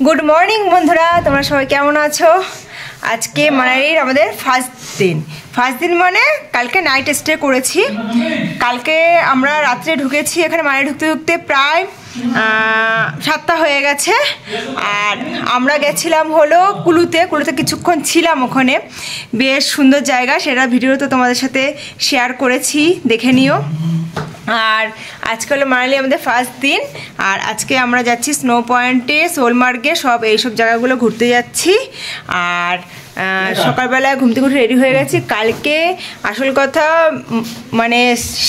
Good morning बंधुरा तुम्हारा सबाई केमन आछो। आज के मानालिर आमादेर फार्स्ट दिन माने कल के नाइट स्टे करेছি। কালকে আমরা রাত্রে ঢুকেছি এখানে মানালি ঢুকতে ঢুকতে প্রায় 7টা হয়ে গেছে। আর আমরা গেছিলাম হলো কুলুতে কিছুক্ষণ ছিলাম ওখানে, বেশ সুন্দর জায়গা, সেটা ভিডিও তো তোমাদের সাথে শেয়ার করেছি, দেখে নিও। আর আজকে হলো মানালি আমাদের ফার্স্ট দিন। আর আজকে আমরা যাচ্ছি স্নো পয়েন্টে, সোলমার্গে, সব এইসব জায়গাগুলো ঘুরতে যাচ্ছি। আর সকালবেলায় ঘুম থেকে উঠে রেডি হয়ে গেছি। কালকে আসল কথা মানে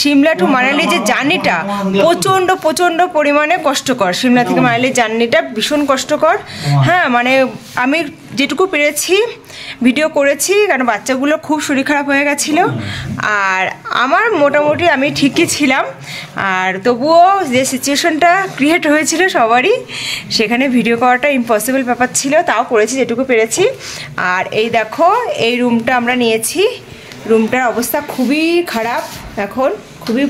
সিমলা টু মানালি যে জার্নিটা প্রচণ্ড পরিমাণে কষ্টকর। সিমলা থেকে মানালির জার্নিটা ভীষণ কষ্টকর। হ্যাঁ, মানে আমি যেটুকু পেরেছি ভিডিও করেছি, কারণ বাচ্চাগুলো খুব শরীর খারাপ হয়ে গেছিলো। আর আমার মোটামুটি আমি ঠিকই ছিলাম। আর তবুও যে সিচুয়েশনটা ক্রিয়েট হয়েছিল সবারই, সেখানে ভিডিও করাটা ইম্পসিবল ব্যাপার ছিল, তাও করেছি যেটুকু পেরেছি। আর এই দেখো, এই রুমটা আমরা নিয়েছি। রুমটার অবস্থা খুবই খারাপ, এখন খুবই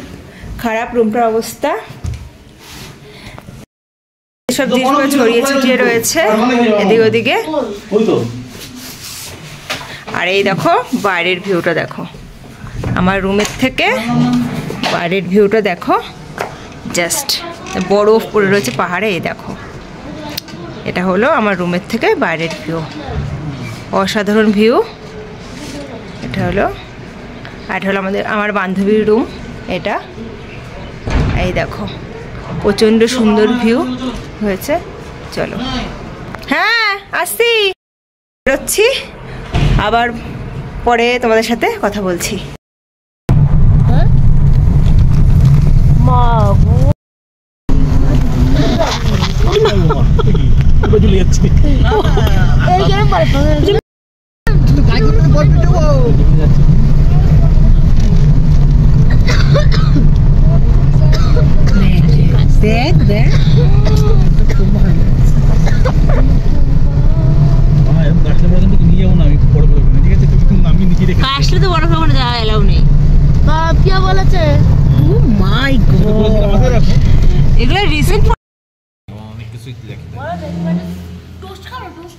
খারাপ রুমটার অবস্থা। সব জিনিসগুলো ছড়িয়ে ছিটিয়ে রয়েছে এদিকে ওদিকে। আর এই দেখো বাইরের ভিউটা দেখো, আমার রুমের থেকে বাইরের ভিউটা দেখো, জাস্ট বরফ পড়ে রয়েছে পাহাড়ে। এই দেখো, এটা হলো আমার রুমের থেকে বাইরের ভিউ, অসাধারণ ভিউ। এটা হলো আমার বান্ধবীর রুম এটা। এই দেখো প্রচণ্ড সুন্দর ভিউ হয়েছে। চলো, হ্যাঁ আসছি, বেরোচ্ছি, আবার পরে তোমাদের সাথে কথা বলছি। আসলে তো বড় ফোনে যাওয়া এলাও নেই। কে বলেছে? ও মাই গড, এগুলো রিসেন্ট অনেক কিছু লেখা টোস্ট খাও, টোস্ট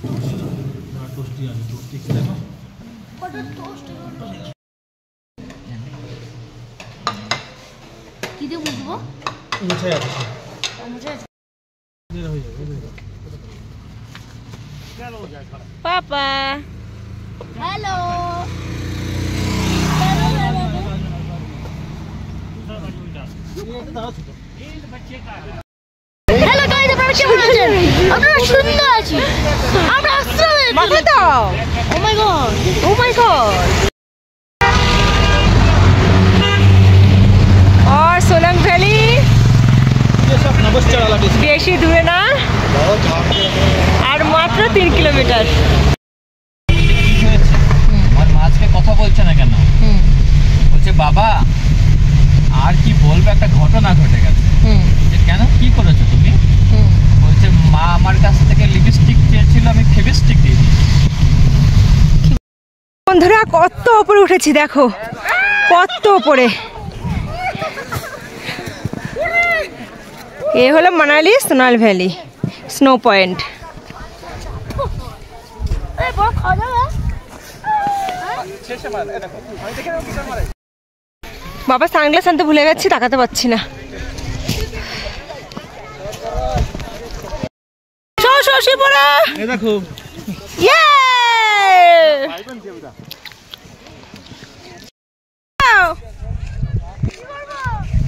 না টোস্টই আমি টোস্ট খেলে না কত টোস্ট কি দিয়ে বুঝবো? মুছে আছে মুছে আছে এর হয়ে যাবে। চলো যাই পাপা। হ্যালো হ্যালো গাইস, আপনারা কেমন আছেন? আপনারা সুন্দর আছি, আমরা আসলে মাথা দাও। ও মাই গড, ও মাই গড। और सोलंग वैली বেশি দূরে না, আর মাত্র 3 কিলোমিটার। আর মাঝকে কথা বলছে না কেন? বলছে বাবা আর কি বলবো, একটা ঘটনা ঘটে গেছে। কেন, কি করেছো তুমি? বলছে মা আমার কাছ থেকে লিপস্টিক চেয়েছিল, আমি ফেভিস্টিক দিয়ে দিয়েছি। বন্ধুরা কত উপরে উঠেছি দেখো, কত উপরে। এ হলো Manali Sonal valley snow point. বাবা সানগ্লাস আনতে ভুলে গেছি, তাকাতে পারছি না।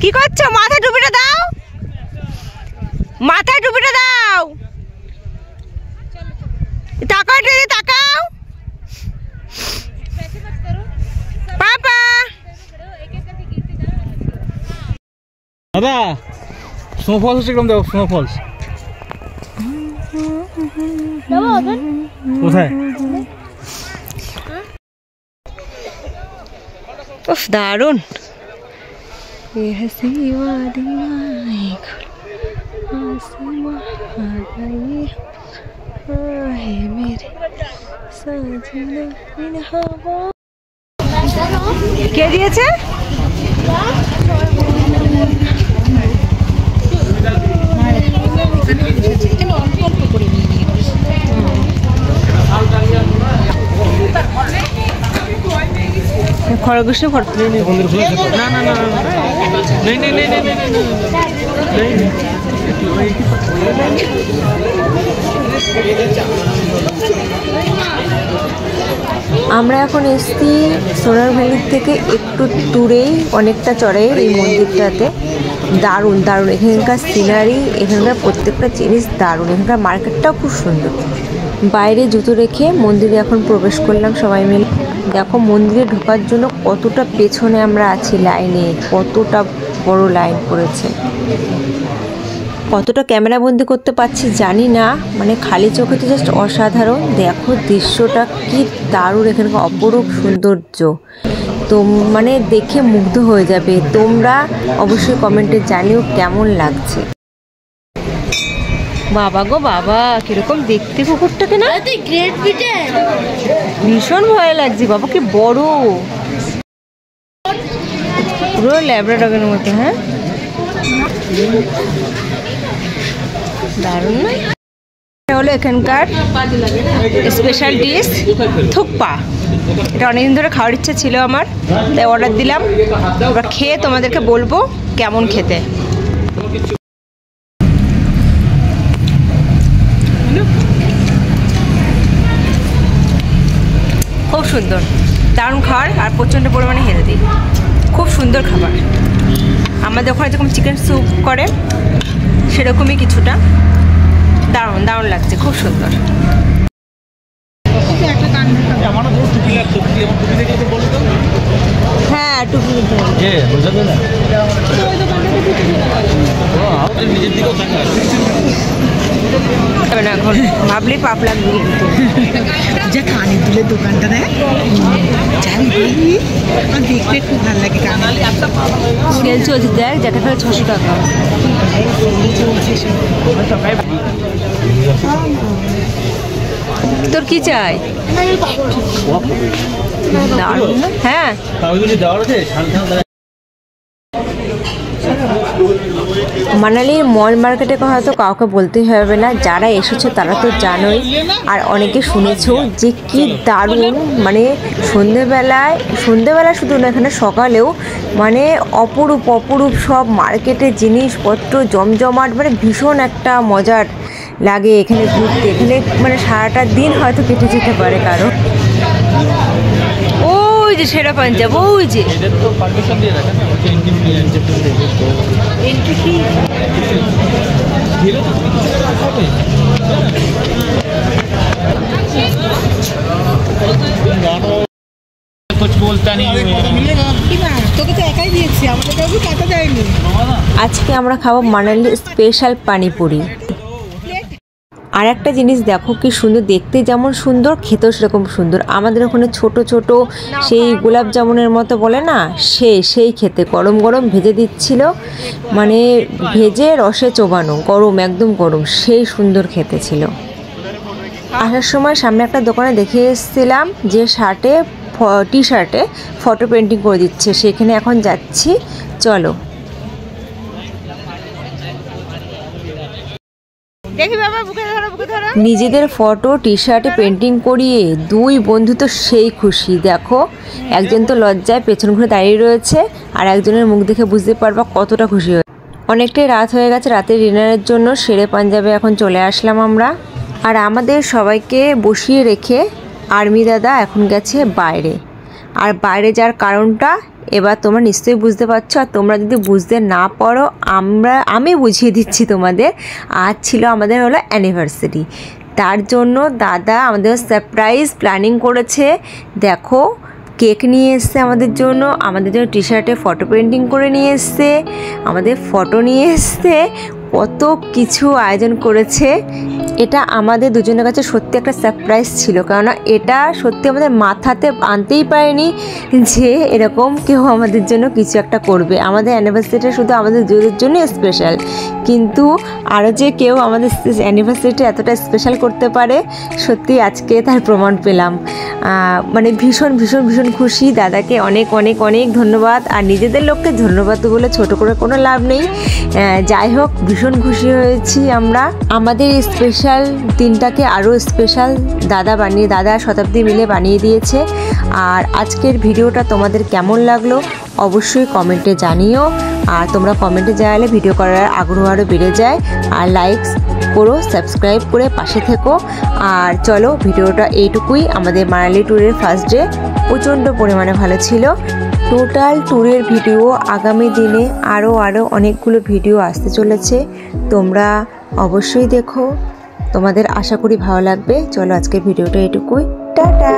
কি করছো? মাথায় টুপিটা দাও, মাথায় টুপিটা দাও, তাকাও দিদি তাকাও। পাপা দাদা স্নোফল হচ্ছে কিরকম দেখো, স্নোফলস কোথায়? উফ দারুন। কে দিয়েছে? খরগোশের ফটো তুলে নেব। না না না নেই নেই নেই নেই আমরা এখন এসছি সোনার ভ্যালির থেকে একটু দূরেই অনেকটা চড়ে এই মন্দিরটাতে। দারুণ দারুণ এখানকার সিনারি, এখানকার প্রত্যেকটা জিনিস দারুণ। এখানকার মার্কেটটাও খুব সুন্দর। বাইরে জুতো রেখে মন্দিরে এখন প্রবেশ করলাম সবাই মিলে। দেখো মন্দিরে ঢোকার জন্য কতটা পেছনে আমরা আছি লাইনে, কতটা বড় লাইন পড়েছে। কতটা ক্যামেরা বন্দি করতে পারছি জানি না, মানে খালি চোখে তো জাস্ট অসাধারণ। দেখো দৃশ্যটা কি দারুণ, এখানকার অপরূপ সৌন্দর্য, তো মানে দেখে মুগ্ধ হয়ে যাবে। তোমরা অবশ্যই কমেন্টে জানিও কেমন লাগছে। বাবা গো বাবা, কিরকম দেখতে কুকুরটাকে না, ভীষণ ভয় লাগছে বাবা, কি বড়, পুরো ল্যাব্রাডগের মতো। হ্যাঁ দারুণ না? এটা হলো এখানকার স্পেশাল ডিশ থুকপা। এটা অনেকদিন ধরে খাওয়ার ইচ্ছা ছিল আমার, তাই অর্ডার দিলাম। এবার খেয়ে তোমাদেরকে বলবো কেমন খেতে। খুব সুন্দর, দারুণ খাবার, আর প্রচণ্ড পরিমাণে হেলদি, খুব সুন্দর খাবার। আমাদের ওখানে যেরকম চিকেন স্যুপ করে সেরকমই কিছুটা, দারুণ দারুণ লাগছে, খুব সুন্দর। হ্যাঁ টুপি এখন ভাবলি পাপ লাগবে। যা কানের দুলের দোকানটা দেখ, দেখতে খুব ভালো লাগে। সেল চলছে, দেখ জ্যাকেট হলো 600 টাকা। তোর কি চাই? হ্যাঁ মানালির মল মার্কেটের কথা তো কাউকে বলতেই হবে না, যারা এসেছো তারা তো জানোই, আর অনেকে শুনেছো যে কি দারুণ, মানে সন্ধেবেলায় শুধু না, এখানে সকালেও মানে অপরূপ অপরূপ সব মার্কেটের জিনিসপত্র জমজমাট, মানে ভীষণ একটা মজার লাগে এখানে ঘুরতে। এখানে মানে সারাটা দিন হয়তো কেটে যেতে পারে কারো। ওই যে সেরা পাঞ্জাব, ওই যে আজকে আমরা খাবো মানালি স্পেশাল পানিপুরি। আর একটা জিনিস দেখো কি সুন্দর, দেখতে যেমন সুন্দর খেতেও সেরকম সুন্দর। আমাদের ওখানে ছোট ছোট সেই গোলাপ জামুনের মতো বলে না, সেই খেতে গরম গরম ভেজে দিচ্ছিল, মানে ভেজে রসে চোবানো, গরম একদম গরম, সেই সুন্দর খেতে ছিল। আসার সময় সামনে একটা দোকানে দেখে এসেছিলাম যে টি শার্টে ফটো পেন্টিং করে দিচ্ছে, সেখানে এখন যাচ্ছি, চলো। নিজেদের ফটো টি শার্টে পেন্টিং করিয়ে দুই বন্ধু তো সেই খুশি। দেখো একজন তো লজ্জায় পেছন ঘুরে দাঁড়িয়ে রয়েছে, আর একজনের মুখ দেখে বুঝতে পারবা কতটা খুশি হয়েছে। অনেকটাই রাত হয়ে গেছে, রাতের ডিনারের জন্য শেরে পাঞ্জাবে এখন চলে আসলাম আমরা। আর আমাদের সবাইকে বসিয়ে রেখে আর্মি দাদা এখন গেছে বাইরে। আর বাইরে যাওয়ার কারণটা এবার তোমরা নিশ্চয়ই বুঝতে পারছো, আর তোমরা যদি বুঝতে না পারো আমি বুঝিয়ে দিচ্ছি তোমাদের। আজ ছিল আমাদের হলো অ্যানিভার্সারি, তার জন্য দাদা আমাদের সারপ্রাইজ প্ল্যানিং করেছে। দেখো কেক নিয়ে এসছে আমাদের জন্য টি শার্টে ফটো পেন্টিং করে নিয়ে এসছে, আমাদের ফটো নিয়ে এসছে, কত কিছু আয়োজন করেছে। এটা আমাদের দুজনের কাছে সত্যি একটা সারপ্রাইজ ছিল, কেননা এটা সত্যি আমাদের মাথাতে আনতেই পারিনি যে এরকম কেউ আমাদের জন্য কিছু একটা করবে। আমাদের অ্যানিভার্সারিটা শুধু আমাদের দুজনের জন্য স্পেশাল, কিন্তু আরও যে কেউ আমাদের অ্যানিভার্সারিটা এতটা স্পেশাল করতে পারে, সত্যি আজকে তার প্রমাণ পেলাম। মানে ভীষণ ভীষণ ভীষণ খুশি। দাদাকে অনেক অনেক অনেক ধন্যবাদ। আর নিজেদের লোককে ধন্যবাদ বলে ছোটো করে কোনো লাভ নেই। যাই হোক ভীষণ খুশি হয়েছি আমরা। আমাদের স্পেশাল দিনটাকে আরও স্পেশাল দাদা শতাব্দী মিলে বানিয়ে দিয়েছে। আর আজকের ভিডিওটা তোমাদের কেমন লাগলো অবশ্যই কমেন্টে জানিও। আর তোমরা কমেন্টে জানালে ভিডিও করার আগ্রহ আরও বেড়ে যায়। আর লাইক করো, সাবস্ক্রাইব করে পাশে থেকো। আর চলো, ভিডিওটা এইটুকুই। আমাদের মানালি ট্যুরের ফার্স্ট ডে প্রচণ্ড পরিমাণে ভালো ছিল। টোটাল ট্যুরের ভিডিও আগামী দিনে আরও অনেকগুলো ভিডিও আসতে চলেছে, তোমরা অবশ্যই দেখো। তোমাদের আশা করি ভালো লাগবে। চলো, আজকের ভিডিওটা এইটুকুই। টাটা।